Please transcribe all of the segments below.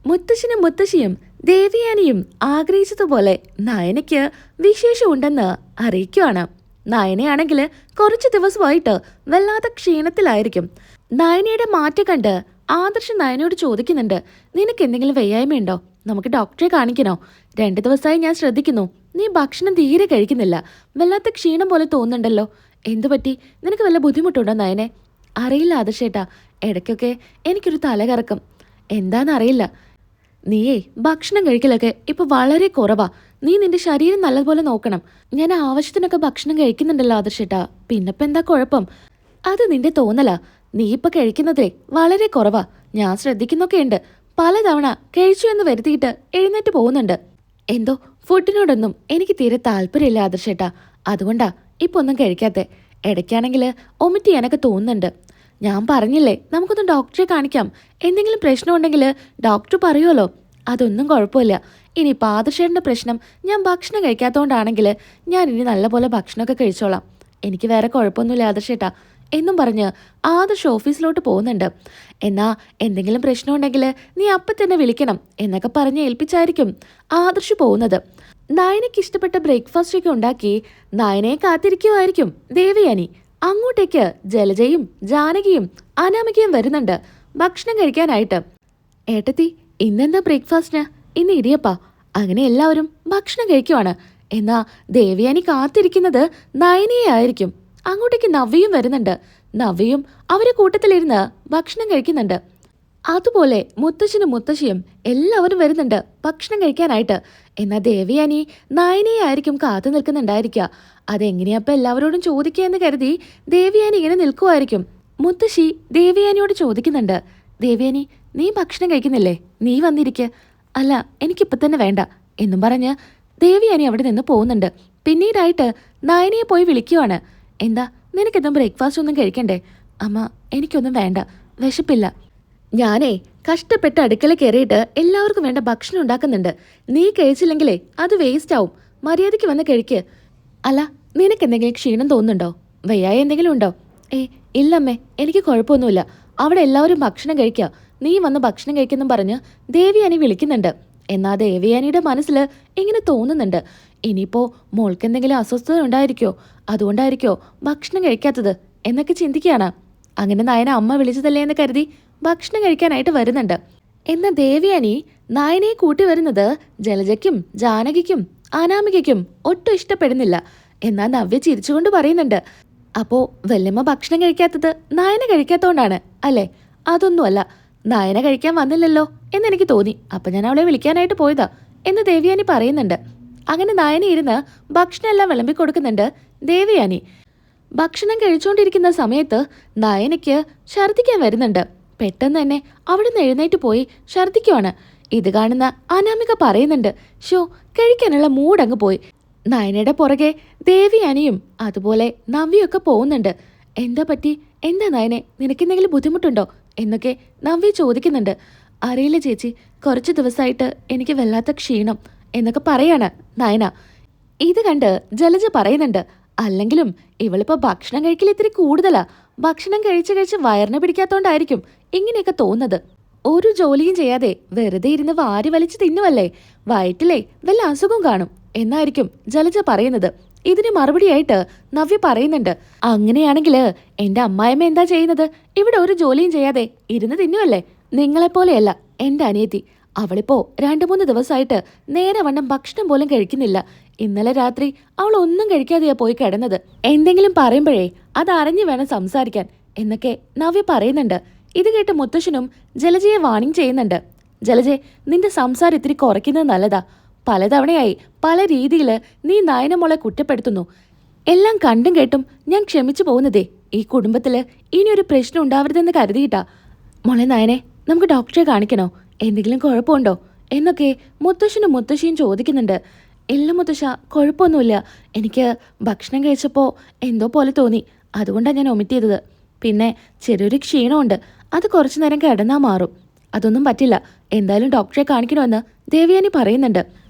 മുത്തശ്ശനും മുത്തശ്ശിയും ദേവയാനിയും ആഗ്രഹിച്ചതുപോലെ നയനയ്ക്ക് വിശേഷമുണ്ടെന്ന് അറിയിക്കുവാണ്. നയനയാണെങ്കിൽ കുറച്ചു ദിവസമായിട്ട് വല്ലാത്ത ക്ഷീണത്തിലായിരിക്കും. നയനയുടെ മാറ്റം കണ്ട് ആദർശ് നയനയോട് ചോദിക്കുന്നുണ്ട്, നിനക്ക് എന്തെങ്കിലും വയ്യായ്മയുണ്ടോ? നമുക്ക് ഡോക്ടറെ കാണിക്കണോ? 2 ദിവസമായി ഞാൻ ശ്രദ്ധിക്കുന്നു, നീ ഭക്ഷണം തീരെ കഴിക്കുന്നില്ല. വല്ലാത്ത ക്ഷീണം പോലെ തോന്നുന്നുണ്ടല്ലോ. എന്തു പറ്റി? നിനക്ക് വല്ല ബുദ്ധിമുട്ടുണ്ടോ നയനെ? അറിയില്ല ആദർശേട്ടാ, ഇടയ്ക്കൊക്കെ എനിക്കൊരു തലകറക്കം. എന്താണെന്നറിയില്ല. നീയേ ഭക്ഷണം കഴിക്കലൊക്കെ ഇപ്പൊ വളരെ കുറവാ. നീ നിന്റെ ശരീരം നല്ലതുപോലെ നോക്കണം. ഞാൻ ആവശ്യത്തിനൊക്കെ ഭക്ഷണം കഴിക്കുന്നുണ്ടല്ലോ ആദർശേട്ടാ, പിന്നപ്പോ എന്താ കുഴപ്പം? അത് നിന്റെ തോന്നലാ. നീ ഇപ്പൊ കഴിക്കുന്നതേ വളരെ കുറവാ. ഞാൻ ശ്രദ്ധിക്കുന്നൊക്കെയുണ്ട്. പലതവണ കഴിച്ചു എന്ന് വരുത്തിയിട്ട് എഴുന്നേറ്റ് പോകുന്നുണ്ട്. എന്തോ ഫുഡിനോടൊന്നും എനിക്ക് തീരെ താല്പര്യമില്ല ആദർശേട്ടാ, അതുകൊണ്ടാ ഇപ്പൊ ഒന്നും കഴിക്കാത്തെ. ഇടയ്ക്കാണെങ്കിൽ ഒമിറ്റ് ചെയ്യാനൊക്കെ തോന്നുന്നുണ്ട്. ഞാൻ പറഞ്ഞില്ലേ, നമുക്കൊന്ന് ഡോക്ടറെ കാണിക്കാം. എന്തെങ്കിലും പ്രശ്നം ഉണ്ടെങ്കിൽ ഡോക്ടർ പറയുമല്ലോ. അതൊന്നും കുഴപ്പമില്ല. ഇനി ആദർശേട്ടൻ്റെ പ്രശ്നം ഞാൻ ഭക്ഷണം കഴിക്കാത്തതുകൊണ്ടാണെങ്കിൽ ഞാൻ ഇനി നല്ലപോലെ ഭക്ഷണമൊക്കെ കഴിച്ചോളാം. എനിക്ക് വേറെ കുഴപ്പമൊന്നുമില്ല ആദർശേട്ടാ എന്നും പറഞ്ഞ് ആദർശ് ഓഫീസിലോട്ട് പോകുന്നുണ്ട്. എന്നാ എന്തെങ്കിലും പ്രശ്നമുണ്ടെങ്കിൽ നീ അപ്പം തന്നെ വിളിക്കണം എന്നൊക്കെ പറഞ്ഞ് ഏൽപ്പിച്ചായിരിക്കും ആദർശ് പോകുന്നത്. നയനയ്ക്ക് ഇഷ്ടപ്പെട്ട ബ്രേക്ക്ഫാസ്റ്റ് ഒക്കെ ഉണ്ടാക്കി നയനയെ കാത്തിരിക്കുമായിരിക്കും ദേവയാനി. അങ്ങോട്ടേക്ക് ജലജയും ജാനകിയും അനാമികയും വരുന്നുണ്ട് ഭക്ഷണം കഴിക്കാനായിട്ട്. ഏട്ടത്തി, ഇന്നെന്താ ബ്രേക്ക്ഫാസ്റ്റിന്? ഇന്ന് ഇടിയപ്പാ. അങ്ങനെ എല്ലാവരും ഭക്ഷണം കഴിക്കുവാണ്. എന്നാ ദേവയാനി കാത്തിരിക്കുന്നത് നയനയെ ആയിരിക്കും. അങ്ങോട്ടേക്ക് നവ്യയും വരുന്നുണ്ട്. നവ്യയും അവരെ കൂട്ടത്തിലിരുന്ന് ഭക്ഷണം കഴിക്കുന്നുണ്ട്. അതുപോലെ മുത്തശ്ശനും മുത്തശ്ശിയും എല്ലാവരും വരുന്നുണ്ട് ഭക്ഷണം കഴിക്കാനായിട്ട്. എന്നാൽ ദേവയാനി നയനയെ ആയിരിക്കും കാത്തു നിൽക്കുന്നുണ്ടായിരിക്കുക. അതെങ്ങനെയപ്പം എല്ലാവരോടും ചോദിക്കുക എന്ന് കരുതി ദേവയാനി ഇങ്ങനെ നിൽക്കുമായിരിക്കും. മുത്തശ്ശി ദേവയാനിയോട് ചോദിക്കുന്നുണ്ട്, ദേവയാനി, നീ ഭക്ഷണം കഴിക്കുന്നില്ലേ? നീ വന്നിരിക്കുക. അല്ല, എനിക്കിപ്പം തന്നെ വേണ്ട എന്നും പറഞ്ഞ് ദേവയാനി അവിടെ നിന്ന് പോകുന്നുണ്ട്. പിന്നീടായിട്ട് നയനയെ പോയി വിളിക്കുവാണ്. എന്താ, നിനക്കെന്തും ബ്രേക്ക്ഫാസ്റ്റ് ഒന്നും കഴിക്കണ്ടേ? അമ്മ, എനിക്കൊന്നും വേണ്ട, വിശപ്പില്ല. ഞാനേ കഷ്ടപ്പെട്ട് അടുക്കള കയറിയിട്ട് എല്ലാവർക്കും വേണ്ട ഭക്ഷണം ഉണ്ടാക്കുന്നുണ്ട്. നീ കഴിച്ചില്ലെങ്കിലേ അത് വേസ്റ്റ് ആവും. മര്യാദയ്ക്ക് വന്ന് കഴിക്ക്. അല്ല, നിനക്കെന്തെങ്കിലും ക്ഷീണം തോന്നുന്നുണ്ടോ? വയ്യായ എന്തെങ്കിലും ഉണ്ടോ? ഇല്ലമ്മേ, എനിക്ക് കുഴപ്പമൊന്നുമില്ല. അവിടെ എല്ലാവരും ഭക്ഷണം കഴിക്കുക. നീ വന്ന് ഭക്ഷണം കഴിക്കെന്നും പറഞ്ഞ് ദേവയാനി വിളിക്കുന്നുണ്ട്. എന്നാ ദേവയാനിയുടെ മനസ്സിൽ ഇങ്ങനെ തോന്നുന്നുണ്ട്, ഇനിയിപ്പോ മോൾക്ക് എന്തെങ്കിലും അസ്വസ്ഥത ഉണ്ടായിരിക്കോ, അതുകൊണ്ടായിരിക്കോ ഭക്ഷണം കഴിക്കാത്തത് എന്നൊക്കെ ചിന്തിക്കുകയാണ്. അങ്ങനെ നയന അമ്മ വിളിച്ചതല്ലേ എന്ന് കരുതി ഭക്ഷണം കഴിക്കാനായിട്ട് വരുന്നുണ്ട്. എന്നാൽ ദേവയാനി നയനയെ കൂട്ടി വരുന്നത് ജലജയ്ക്കും ജാനകിക്കും അനാമികയ്ക്കും ഒട്ടും ഇഷ്ടപ്പെടുന്നില്ല. എന്നാൽ നവ്യ ചിരിച്ചുകൊണ്ട് പറയുന്നുണ്ട്, അപ്പോ വല്യമ്മ ഭക്ഷണം കഴിക്കാത്തത് നയന കഴിക്കാത്തോണ്ടാണ് അല്ലേ? അതൊന്നുമല്ല, നയന കഴിക്കാൻ വന്നില്ലല്ലോ എന്നെനിക്ക് തോന്നി, അപ്പൊ ഞാൻ അവളെ വിളിക്കാനായിട്ട് പോയതാ എന്ന് ദേവയാനി പറയുന്നുണ്ട്. അങ്ങനെ നയന ഇരുന്ന് ഭക്ഷണം എല്ലാം വിളമ്പി കൊടുക്കുന്നുണ്ട് ദേവയാനി. ഭക്ഷണം കഴിച്ചുകൊണ്ടിരിക്കുന്ന സമയത്ത് നയനയ്ക്ക് ഛർദ്ദിക്കാൻ വരുന്നുണ്ട്. പെട്ടെന്ന് തന്നെ അവിടുന്ന് എഴുന്നേറ്റ് പോയി ഛർദ്ദിക്കുവാണ്. ഇത് കാണുന്ന അനാമിക പറയുന്നുണ്ട്, ഷോ, കഴിക്കാനുള്ള മൂടങ്ങ് പോയി. നയനയുടെ പുറകെ ദേവയാനിയും അതുപോലെ നവ്യൊക്കെ പോകുന്നുണ്ട്. എന്താ പറ്റി? എന്താ നയനെ, നിനക്കെന്തെങ്കിലും ബുദ്ധിമുട്ടുണ്ടോ എന്നൊക്കെ നവ്യ ചോദിക്കുന്നുണ്ട്. അറിയില്ല ചേച്ചി, കുറച്ച് ദിവസമായിട്ട് എനിക്ക് വല്ലാത്ത ക്ഷീണം എന്നൊക്കെ പറയാണ് നയന. ഇത് കണ്ട് ജലജ പറയുന്നുണ്ട്, അല്ലെങ്കിലും ഇവളിപ്പോ ഭക്ഷണം കഴിക്കൽ ഇത്തിരി കൂടുതലാ. ഭക്ഷണം കഴിച്ച് വയറിനെ പിടിക്കാത്തോണ്ടായിരിക്കും ഇങ്ങനെയൊക്കെ തോന്നുന്നത്. ഒരു ജോലിയും ചെയ്യാതെ വെറുതെ ഇരുന്ന് വാരി വലിച്ച് തിന്നുവല്ലേ, വയറ്റിലെ വല്ല അസുഖം കാണും എന്നായിരിക്കും ജലജ പറയുന്നത്. ഇതിന് മറുപടിയായിട്ട് നവ്യ പറയുന്നുണ്ട്, അങ്ങനെയാണെങ്കിൽ എന്റെ അമ്മായിമ്മ എന്താ ചെയ്യുന്നത്? ഇവിടെ ഒരു ജോലിയും ചെയ്യാതെ ഇരുന്ന് തിന്നുവല്ലേ. നിങ്ങളെപ്പോലെയല്ല എന്റെ അനിയത്തി. അവളിപ്പോ 2-3 ദിവസമായിട്ട് നേരെ വണ്ണം ഭക്ഷണം പോലും കഴിക്കുന്നില്ല. ഇന്നലെ രാത്രി അവൾ ഒന്നും കഴിക്കാതെയാ പോയി കിടന്നത്. എന്തെങ്കിലും പറയുമ്പോഴേ അത് അറിഞ്ഞു വേണം സംസാരിക്കാൻ എന്നൊക്കെ നവ്യ പറയുന്നുണ്ട്. ഇത് കേട്ട് മുത്തശ്ശനും ജലജയെ വാണിംഗ് ചെയ്യുന്നുണ്ട്. ജലജെ, നിന്റെ സംസാരം ഇത്തിരി കുറയ്ക്കുന്നത് നല്ലതാ. പലതവണയായി പല രീതിയിൽ നീ നയനമോളെ കുറ്റപ്പെടുത്തുന്നു. എല്ലാം കണ്ടും കേട്ടും ഞാൻ ക്ഷമിച്ചു പോകുന്നതേ ഈ കുടുംബത്തില് ഇനിയൊരു പ്രശ്നം ഉണ്ടാവരുതെന്ന് കരുതിയിട്ടാ. മോളെ നയനെ, നമുക്ക് ഡോക്ടറെ കാണിക്കണോ? എന്തെങ്കിലും കുഴപ്പമുണ്ടോ എന്നൊക്കെ മുത്തശ്ശനും മുത്തശ്ശിയും ചോദിക്കുന്നുണ്ട്. ഇല്ല മുത്തശ്ശ, കുഴപ്പമൊന്നുമില്ല. എനിക്ക് ഭക്ഷണം കഴിച്ചപ്പോൾ എന്തോ പോലെ തോന്നി, അതുകൊണ്ടാണ് ഞാൻ ഒമിറ്റ് ചെയ്തത്. പിന്നെ ചെറിയൊരു ക്ഷീണമുണ്ട്, അത് കുറച്ചു നേരം കിടന്നാൽ മാറും. അതൊന്നും പറ്റില്ല, എന്തായാലും ഡോക്ടറെ കാണിക്കണമെന്ന് ദേവയാനി പറയുന്നുണ്ട്.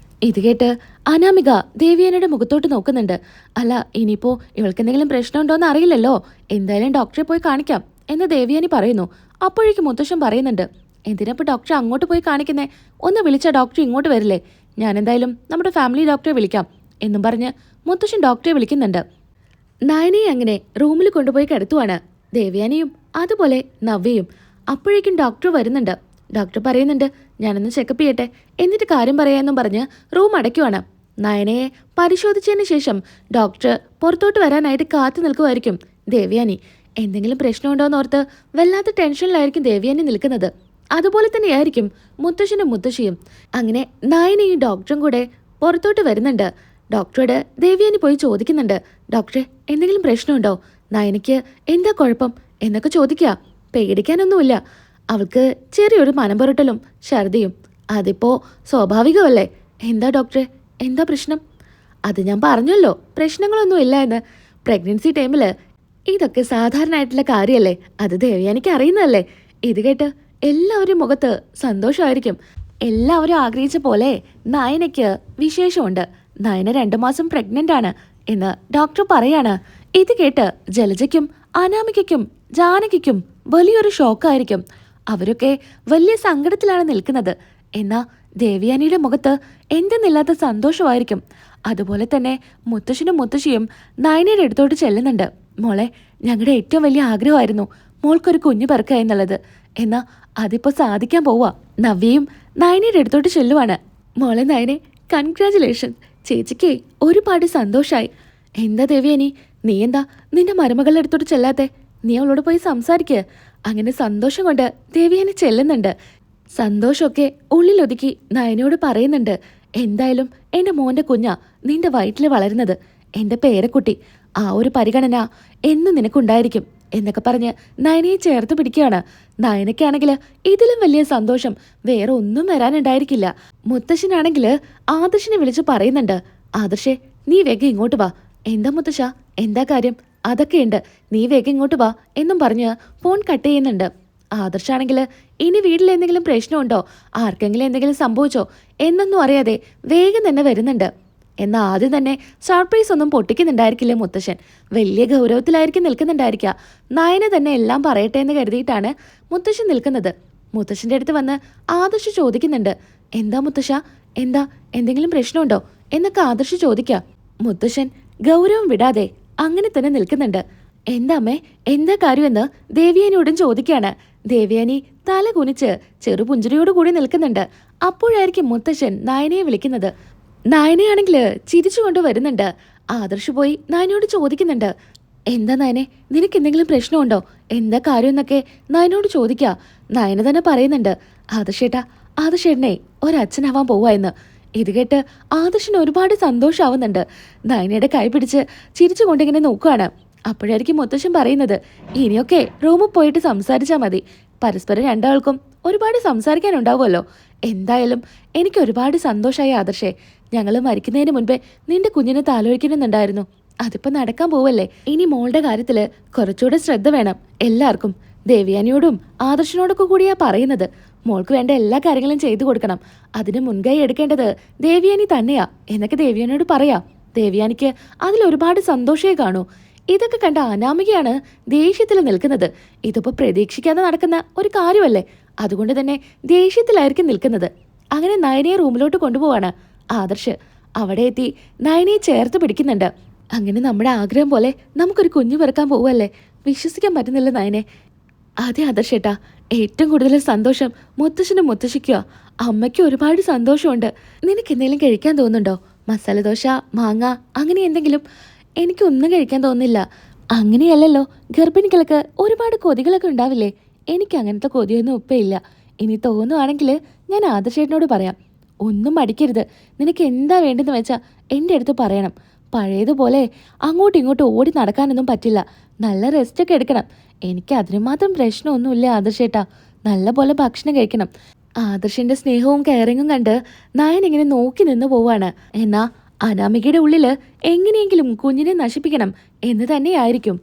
ഇത് കേട്ട് അനാമിക ദേവയാനിയുടെ മുഖത്തോട്ട് നോക്കുന്നുണ്ട്. അല്ല, ഇനിയിപ്പോ ഇവൾക്ക് എന്തെങ്കിലും പ്രശ്നമുണ്ടോയെന്ന് അറിയില്ലല്ലോ, എന്തായാലും ഡോക്ടറെ പോയി കാണിക്കാം എന്ന് ദേവയാനി പറയുന്നു. അപ്പോഴേക്കും മുത്തശ്ശൻ പറയുന്നുണ്ട്, എന്തിനാപ്പോൾ ഡോക്ടറെ അങ്ങോട്ട് പോയി കാണിക്കുന്നേ? ഒന്ന് വിളിച്ചാൽ ഡോക്ടർ ഇങ്ങോട്ട് വരില്ലേ? ഞാൻ എന്തായാലും നമ്മുടെ ഫാമിലി ഡോക്ടറെ വിളിക്കാം എന്നും പറഞ്ഞ് മുത്തശ്ശൻ ഡോക്ടറെ വിളിക്കുന്നുണ്ട്. നയനയെ അങ്ങനെ റൂമിൽ കൊണ്ടുപോയി കിടത്തുവാണ്. ദേവയാനിയും അതുപോലെ നവ്യയും. അപ്പോഴേക്കും ഡോക്ടർ വരുന്നുണ്ട്. ഡോക്ടർ പറയുന്നുണ്ട്, ഞാനൊന്ന് ചെക്കപ്പ് ചെയ്യട്ടെ, എന്നിട്ട് കാര്യം പറയാമെന്നും പറഞ്ഞ് റൂം അടയ്ക്കുവാണ്. നയനയെ പരിശോധിച്ചതിന് ശേഷം ഡോക്ടർ പുറത്തോട്ട് വരാനായിട്ട് കാത്തു നിൽക്കുമായിരിക്കും ദേവയാനി. എന്തെങ്കിലും പ്രശ്നമുണ്ടോയെന്ന് ഓർത്ത് വല്ലാത്ത ടെൻഷനിലായിരിക്കും ദേവയാനി നിൽക്കുന്നത്. അതുപോലെ തന്നെയായിരിക്കും മുത്തശ്ശനും മുത്തശ്ശിയും. അങ്ങനെ നയനയും ഡോക്ടറും കൂടെ പുറത്തോട്ട് വരുന്നുണ്ട്. ഡോക്ടറോട് ദേവയാനി പോയി ചോദിക്കുന്നുണ്ട്, ഡോക്ടറെ എന്തെങ്കിലും പ്രശ്നമുണ്ടോ? നയനയ്ക്ക് എന്താ കുഴപ്പം എന്നൊക്കെ ചോദിക്കുക. പേടിക്കാനൊന്നുമില്ല, അവൾക്ക് ചെറിയൊരു മനംപുരട്ടലും ഛർദിയും. അതിപ്പോ സ്വാഭാവികമല്ലേ. എന്താ ഡോക്ടറെ, എന്താ പ്രശ്നം? അത് ഞാൻ പറഞ്ഞല്ലോ, പ്രശ്നങ്ങളൊന്നും ഇല്ല എന്ന്. പ്രഗ്നൻസി ടൈമിൽ ഇതൊക്കെ സാധാരണയായിട്ടുള്ള കാര്യമല്ലേ, അത് ദേവയാനിക്ക് അറിയുന്നതല്ലേ. ഇത് കേട്ട് എല്ലാവരും മുഖത്ത് സന്തോഷമായിരിക്കും. എല്ലാവരും ആഗ്രഹിച്ച പോലെ നയനയ്ക്ക് വിശേഷമുണ്ട്. നയന 2 മാസം പ്രഗ്നന്റ് ആണ് എന്ന് ഡോക്ടർ പറയാണ്. ഇത് കേട്ട് ജലജയ്ക്കും അനാമികയ്ക്കും ജാനകിക്കും വലിയൊരു ഷോക്കായിരിക്കും. അവരൊക്കെ വലിയ സങ്കടത്തിലാണ് നിൽക്കുന്നത്. എന്നാ ദേവയാനിയുടെ മുഖത്ത് എന്തെന്നില്ലാത്ത സന്തോഷമായിരിക്കും. അതുപോലെ തന്നെ മുത്തശ്ശനും മുത്തശ്ശിയും നയനയുടെ അടുത്തോട്ട് ചെല്ലുന്നുണ്ട്. മോളെ, ഞങ്ങളുടെ ഏറ്റവും വലിയ ആഗ്രഹമായിരുന്നു മോൾക്കൊരു കുഞ്ഞു പിറക്കുക എന്നുള്ളത്. എന്നാ അതിപ്പോൾ സാധിക്കാൻ പോവാ. നവ്യയും നയനയുടെ അടുത്തോട്ട് ചെല്ലുവാണ്. മോളെ നയനെ, കൺഗ്രാജുലേഷൻ. ചേച്ചിക്ക് ഒരുപാട് സന്തോഷായി. എന്താ ദേവയാനി, നീ എന്താ നിന്റെ മരുമകളുടെ അടുത്തോട്ട് ചെല്ലാത്തെ? നീ അവളോട് പോയി സംസാരിക്കുക. അങ്ങനെ സന്തോഷം കൊണ്ട് ദേവയാനി ചെല്ലുന്നുണ്ട്. സന്തോഷമൊക്കെ ഉള്ളിലൊതുക്കി നയനോട് പറയുന്നുണ്ട്, എന്തായാലും എൻ്റെ മോൻ്റെ കുഞ്ഞാ നിന്റെ വയറ്റിൽ വളരുന്നത്, എൻ്റെ പേരക്കുട്ടി. ആ ഒരു പരിഗണന എന്നും നിനക്കുണ്ടായിരിക്കും എന്നൊക്കെ പറഞ്ഞ് നയനയെ ചേർത്ത് പിടിക്കുകയാണ്. നയനയ്ക്കാണെങ്കിൽ ഇതിലും വലിയ സന്തോഷം വേറെ ഒന്നും വരാനുണ്ടായിരിക്കില്ല. മുത്തശ്ശനാണെങ്കിൽ ആദർശിനെ വിളിച്ച് പറയുന്നുണ്ട്, ആദർശേ നീ വേഗം ഇങ്ങോട്ട് വാ. എന്താ മുത്തശ്ശ, എന്താ കാര്യം? അതൊക്കെയുണ്ട്, നീ വേഗം ഇങ്ങോട്ട് വാ എന്നും പറഞ്ഞ് ഫോൺ കട്ട് ചെയ്യുന്നുണ്ട്. ആദർശാണെങ്കിൽ ഇനി വീട്ടിൽ എന്തെങ്കിലും പ്രശ്നമുണ്ടോ, ആർക്കെങ്കിലും എന്തെങ്കിലും സംഭവിച്ചോ എന്നൊന്നും അറിയാതെ വേഗം തന്നെ വരുന്നുണ്ട്. എന്നാൽ ആദ്യം തന്നെ സർപ്രൈസ് ഒന്നും പൊട്ടിക്കുന്നുണ്ടായിരിക്കില്ല മുത്തശ്ശൻ. വലിയ ഗൗരവത്തിലായിരിക്കും നിൽക്കുന്നുണ്ടായിരിക്കുക. നയന തന്നെ എല്ലാം പറയട്ടെ എന്ന് കരുതിയിട്ടാണ് മുത്തശ്ശൻ നിൽക്കുന്നത്. മുത്തശ്ശൻ്റെ അടുത്ത് വന്ന് ആദർശ് ചോദിക്കുന്നുണ്ട്, എന്താ മുത്തശ്ശ, എന്താ എന്തെങ്കിലും പ്രശ്നമുണ്ടോ എന്നൊക്കെ ആദർശ് ചോദിക്കുക. മുത്തശ്ശൻ ഗൗരവം വിടാതെ അങ്ങനെ തന്നെ നിൽക്കുന്നുണ്ട്. എന്താ അമ്മേ, എന്താ കാര്യമെന്ന് ദേവയാനിയോടും ചോദിക്കുകയാണ്. ദേവയാനി തല കുനിച്ച് ചെറുപുഞ്ചിരിയോടുകൂടി നിൽക്കുന്നുണ്ട്. അപ്പോഴായിരിക്കും മുത്തശ്ശൻ നയനയെ വിളിക്കുന്നത്. നയനയാണെങ്കിൽ ചിരിച്ചുകൊണ്ട് വരുന്നുണ്ട്. ആദർശ് പോയി നയനയോട് ചോദിക്കുന്നുണ്ട്, എന്താ നയനെ, നിനക്ക് എന്തെങ്കിലും പ്രശ്നമുണ്ടോ, എന്താ കാര്യം എന്നൊക്കെ നയനോട് ചോദിക്കുക. നയന തന്നെ പറയുന്നുണ്ട്, ആദർശേട്ടനെ ഒരച്ഛനാവാൻ പോവാ എന്ന്. ഇത് കേട്ട് ആദർശിന് ഒരുപാട് സന്തോഷമാവുന്നുണ്ട്. നയനയുടെ കൈ പിടിച്ച് ചിരിച്ചുകൊണ്ടിങ്ങനെ നോക്കുകയാണ്. അപ്പോഴായിരിക്കും മുത്തശ്ശൻ പറയുന്നത്, ഇനിയൊക്കെ റൂമിൽ പോയിട്ട് സംസാരിച്ചാൽ മതി. പരസ്പരം രണ്ടാൾക്കും ഒരുപാട് സംസാരിക്കാനുണ്ടാവുമല്ലോ. എന്തായാലും എനിക്ക് ഒരുപാട് സന്തോഷമായി ആദർശേ. ഞങ്ങൾ മരിക്കുന്നതിന് മുൻപേ നിന്റെ കുഞ്ഞിനെ താലോലിക്കണമെന്നുണ്ടായിരുന്നു. അതിപ്പോൾ നടക്കാൻ പോവല്ലേ. ഇനി മോളുടെ കാര്യത്തിൽ കുറച്ചുകൂടെ ശ്രദ്ധ വേണം എല്ലാവർക്കും. ദേവയാനിയോടും ആദർശനോടൊക്കെ കൂടിയാ പറയുന്നത്. മോൾക്ക് വേണ്ട എല്ലാ കാര്യങ്ങളും ചെയ്തു കൊടുക്കണം. അതിന് മുൻകൈ എടുക്കേണ്ടത് ദേവയാനി തന്നെയാ എന്നൊക്കെ ദേവയാനിയോട് പറയാം. ദേവയാനിക്ക് അതിലൊരുപാട് സന്തോഷമേ കാണൂ. ഇതൊക്കെ കണ്ട അനാമികയാണ് ദേഷ്യത്തിൽ നിൽക്കുന്നത്. ഇതിപ്പോൾ പ്രതീക്ഷിക്കാതെ നടക്കുന്ന ഒരു കാര്യമല്ലേ, അതുകൊണ്ട് തന്നെ ദേഷ്യത്തിലായിരിക്കും നിൽക്കുന്നത്. അങ്ങനെ നയനയെ റൂമിലോട്ട് കൊണ്ടുപോവാണ് ആദർശ്. അവിടെ എത്തി നയനയെ ചേർത്ത് പിടിക്കുന്നുണ്ട്. അങ്ങനെ നമ്മുടെ ആഗ്രഹം പോലെ നമുക്കൊരു കുഞ്ഞു പിറക്കാൻ പോവല്ലേ. വിശ്വസിക്കാൻ പറ്റുന്നില്ല നയനെ. അതെ ആദർശേട്ടാ, ഏറ്റവും കൂടുതൽ സന്തോഷം മുത്തശ്ശനും മുത്തശ്ശിക്കോ. അമ്മയ്ക്ക് ഒരുപാട് സന്തോഷമുണ്ട്. നിനക്ക് എന്തെങ്കിലും കഴിക്കാൻ തോന്നുന്നുണ്ടോ? മസാല ദോശ, മാങ്ങ, അങ്ങനെ എന്തെങ്കിലും? എനിക്കൊന്നും കഴിക്കാൻ തോന്നുന്നില്ല. അങ്ങനെയല്ലല്ലോ, ഗർഭിണികൾക്ക് ഒരുപാട് കൊതികളൊക്കെ ഉണ്ടാവില്ലേ? എനിക്ക് അങ്ങനത്തെ കൊതിയൊന്നും ഉപ്പയില്ല. ഇനി തോന്നുവാണെങ്കിൽ ഞാൻ ആദർശേട്ടനോട് പറയാം. ഒന്നും മടിക്കരുത്. നിനക്ക് എന്താ വേണ്ടെന്ന് വെച്ചാൽ എൻ്റെ അടുത്ത് പറയണം. പഴയതുപോലെ അങ്ങോട്ടും ഇങ്ങോട്ടും ഓടി നടക്കാനൊന്നും പറ്റില്ല. നല്ല റെസ്റ്റൊക്കെ എടുക്കണം. എനിക്ക് അതിന് മാത്രം പ്രശ്നമൊന്നുമില്ല ആദർശേട്ടാ. നല്ല പോലെ ഭക്ഷണം കഴിക്കണം. ആദർശിൻ്റെ സ്നേഹവും കെയറിങ്ങും കണ്ട് നയൻ ഇങ്ങനെ നോക്കി നിന്ന് പോവാണ്. എന്നാ അനാമികയുടെ ഉള്ളിൽ എങ്ങനെയെങ്കിലും കുഞ്ഞിനെ നശിപ്പിക്കണം എന്ന് തന്നെയായിരിക്കും.